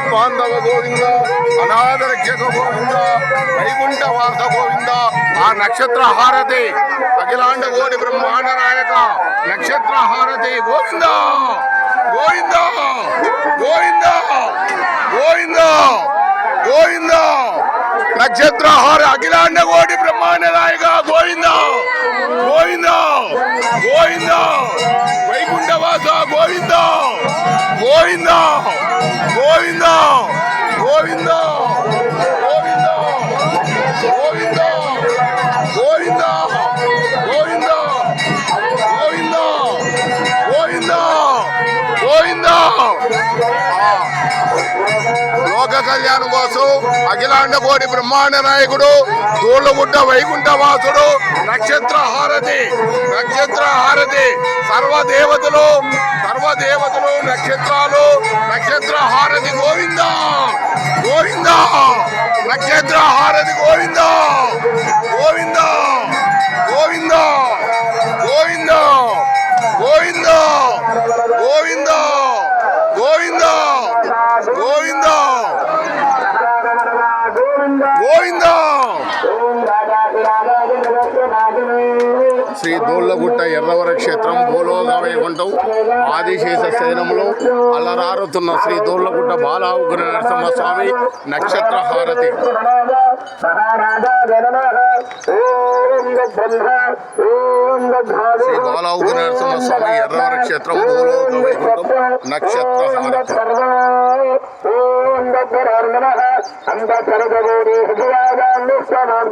ఆపద్బాంధవ గోవింద, అనాథ రక్షక గోవింద, వైకుంఠ వాస గోవింద. ఆ నక్షత్ర హారతి అఖిలాండ కోటి బ్రహ్మాండ నాయక నక్షత్ర హారతి గోవింద గోవింద గోవింద గోవింద గోవింద. నక్షత్ర హార అఖిలాండ కోటి బ్రహ్మాండ నాయక గోవింద గోవింద గోవింద, వైకుంఠ వాస గోవింద గోవింద గోవింద గోవింద గోవింద గోవింద గోవింద గోవింద గోవింద గోవింద గోవింద. లోక కళ్యాణం కోసం అఖిలాండ కోటి బ్రహ్మాండ నాయకుడు దూళ్ళగుట్ట వైకుంఠ వాసుడు నక్షత్ర హారతి నక్షత్ర హారతి. సర్వదేవతలు నక్షత్రాలు నక్షత్ర హారతి గోవింద గోవింద. నక్షత్ర హారతి గోవింద గోవింద గోవింద గోవింద గోవింద గోవింద గోవింద గోవింద గోవింద. శ్రీ దూళ్ళగుట్ట ఎర్రవర క్షేత్రం భూలోక వైకుంఠం ఆదిశేష శయనంలో అలరారుతున్న శ్రీ దూళ్ళగుట్ట బాలావుగ్ర నరసింహస్వామి నక్షత్ర హారతి. శ్రీ బాలావుగ్ర నరసింహస్వామి ఎర్రవర క్షేత్రం భూలోక వైకుంఠం నక్షత్ర హారతి.